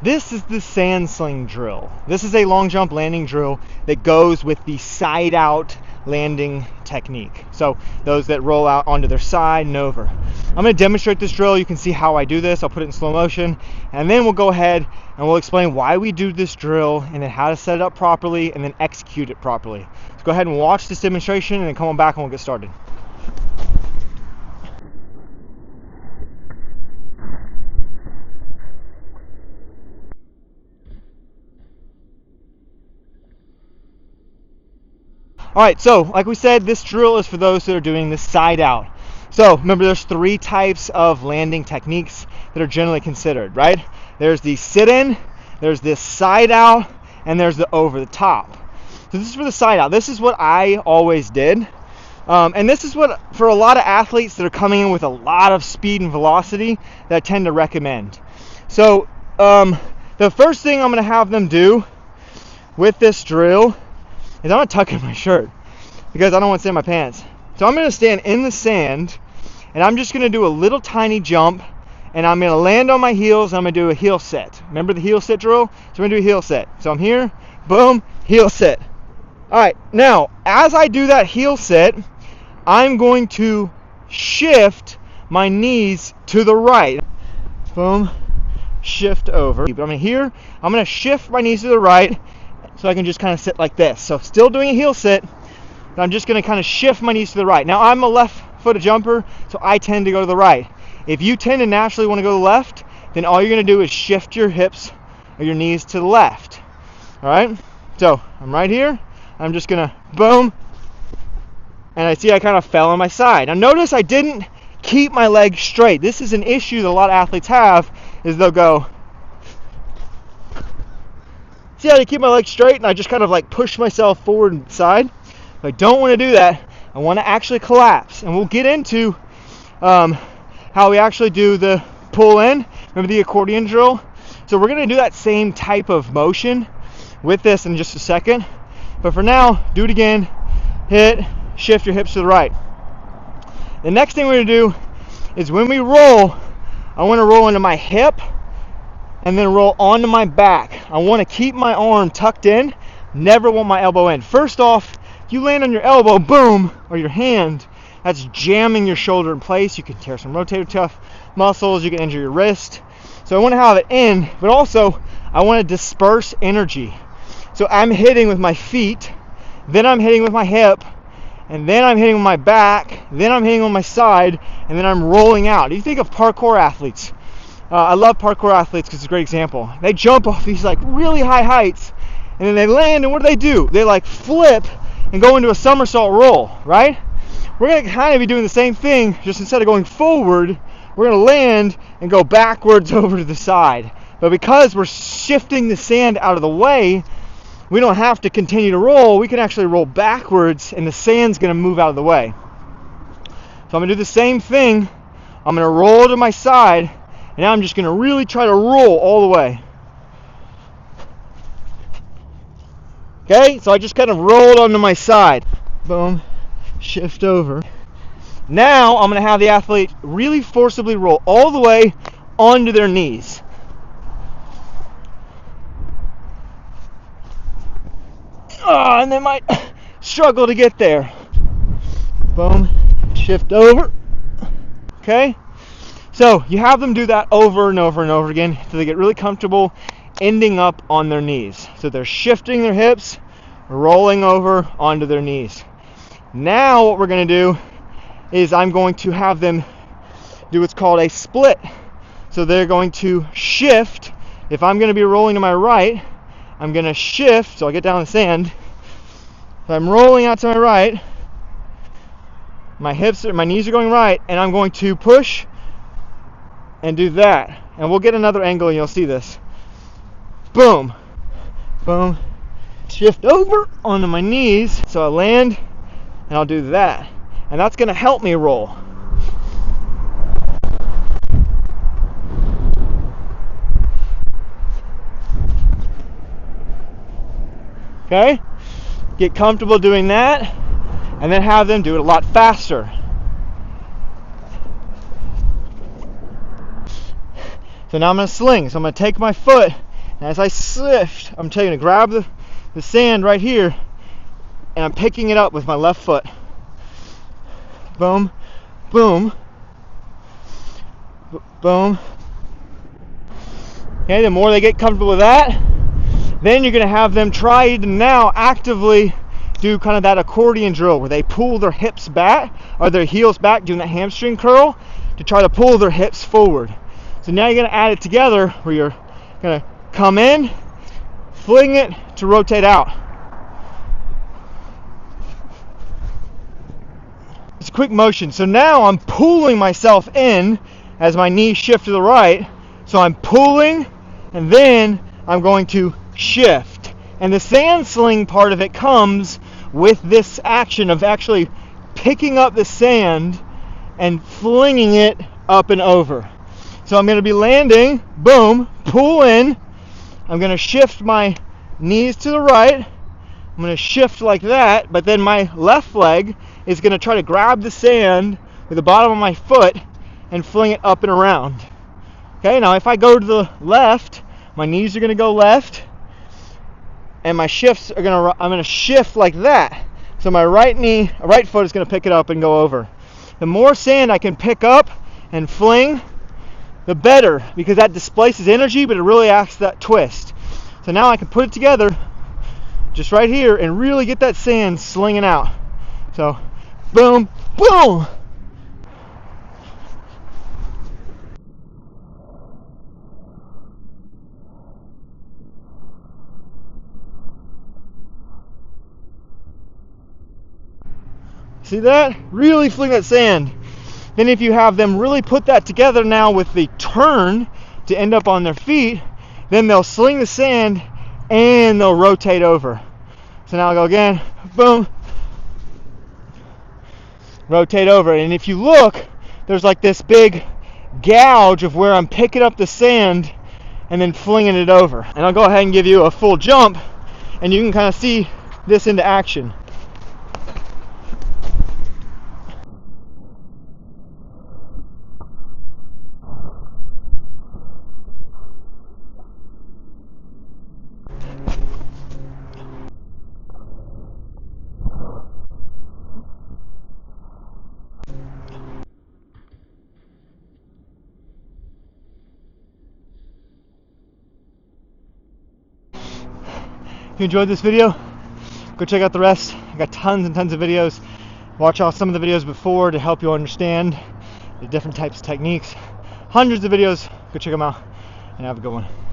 This is the sand sling drill. This is a long jump landing drill that goes with the side out landing technique. So those that roll out onto their side and over. I'm going to demonstrate this drill. You can see how I do this. I'll put it in slow motion, and then we'll go ahead and we'll explain why we do this drill and then how to set it up properly and then execute it properly. So go ahead and watch this demonstration and then come on back and we'll get started. All right, so like we said, this drill is for those that are doing the side out. So remember, there's 3 types of landing techniques that are generally considered, right? There's the sit-in, there's this side out, and there's the over the top. So this is for the side out. This is what I always did. And this is what, for a lot of athletes that are coming in with a lot of speed and velocity, that I tend to recommend. So the first thing I'm going to have them do with this drill is I'm going to tuck in my shirt because I don't want to sand my pants. So I'm going to stand in the sand and I'm just going to do a little tiny jump and I'm going to land on my heels and I'm going to do a heel set. Remember the heel set drill? So I'm going to do a heel set. So I'm here, boom, heel set. All right, now as I do that heel set, I'm going to shift my knees to the right. Boom, shift over. But I'm here, I'm going to shift my knees to the right so I can just kind of sit like this. So still doing a heel sit, but I'm just going to kind of shift my knees to the right. Now I'm a left-footed jumper, so I tend to go to the right. If you tend to naturally want to go to the left, then all you're going to do is shift your hips or your knees to the left. All right? So I'm right here. I'm just going to boom. And I see I kind of fell on my side. Now notice I didn't keep my legs straight. This is an issue that a lot of athletes have, is they'll go, see how I keep my legs straight and I just kind of like push myself forward and side? If I don't want to do that, I want to actually collapse. And we'll get into how we actually do the pull in. Remember the accordion drill? So we're going to do that same type of motion with this in just a second. But for now, do it again. Hit, shift your hips to the right. The next thing we're going to do is when we roll, I want to roll into my hip and then roll onto my back. I want to keep my arm tucked in, never want my elbow in. First off, if you land on your elbow, boom, or your hand, that's jamming your shoulder in place. You can tear some rotator cuff muscles, you can injure your wrist. So I want to have it in, but also I want to disperse energy. So I'm hitting with my feet, then I'm hitting with my hip, and then I'm hitting with my back, then I'm hitting on my side, and then I'm rolling out. You think of parkour athletes. I love parkour athletes because it's a great example. They jump off these like really high heights and then they land, and what do? They like flip and go into a somersault roll, right? We're going to kind of be doing the same thing, just instead of going forward, we're going to land and go backwards over to the side. But because we're shifting the sand out of the way, we don't have to continue to roll. We can actually roll backwards and the sand's going to move out of the way. So I'm going to do the same thing. I'm going to roll to my side. And now I'm just going to really try to roll all the way. Okay, so I just kind of rolled onto my side. Boom, shift over. Now I'm going to have the athlete really forcibly roll all the way onto their knees. And they might struggle to get there. Boom, shift over. Okay. So you have them do that over and over and over again until they get really comfortable ending up on their knees. So they're shifting their hips, rolling over onto their knees. Now what we're going to do is I'm going to have them do what's called a split. So they're going to shift. If I'm going to be rolling to my right, I'm going to shift. So I get down in the sand. So I'm rolling out to my right. My knees are going right, and I'm going to push and do that. And we'll get another angle and you'll see this. Boom. Boom. Shift over onto my knees. So I land and I'll do that. And that's going to help me roll. Okay? Get comfortable doing that and then have them do it a lot faster. So now I'm going to sling. So I'm going to take my foot And as I shift, I'm taking to grab the sand right here, and I'm picking it up with my left foot. Boom, boom, boom. Okay, the more they get comfortable with that, then you're going to have them try to now actively do kind of that accordion drill where they pull their hips back or their heels back, doing that hamstring curl to try to pull their hips forward. So now you're going to add it together where you're going to come in, fling it to rotate out. It's a quick motion. So now I'm pulling myself in as my knees shift to the right. So I'm pulling and then I'm going to shift. And the sand sling part of it comes with this action of actually picking up the sand and flinging it up and over. So I'm going to be landing, boom, pull in. I'm going to shift my knees to the right. I'm going to shift like that, but then my left leg is going to try to grab the sand with the bottom of my foot and fling it up and around. Okay, now if I go to the left, my knees are going to go left, and my shifts are I'm going to shift like that. So my right foot is going to pick it up and go over. The more sand I can pick up and fling, the better, because that displaces energy, but it really acts that twist. So now I can put it together just right here and really get that sand slinging out. So, boom, boom. See that? Really fling that sand. Then if you have them really put that together now with the turn to end up on their feet, then they'll sling the sand and they'll rotate over. So now I'll go again, boom, rotate over. And if you look, there's like this big gouge of where I'm picking up the sand and then flinging it over. And I'll go ahead and give you a full jump and you can kind of see this into action. If you enjoyed this video, go check out the rest. I got tons and tons of videos. Watch all some of the videos before to help you understand the different types of techniques. Hundreds of videos. Go check them out and have a good one.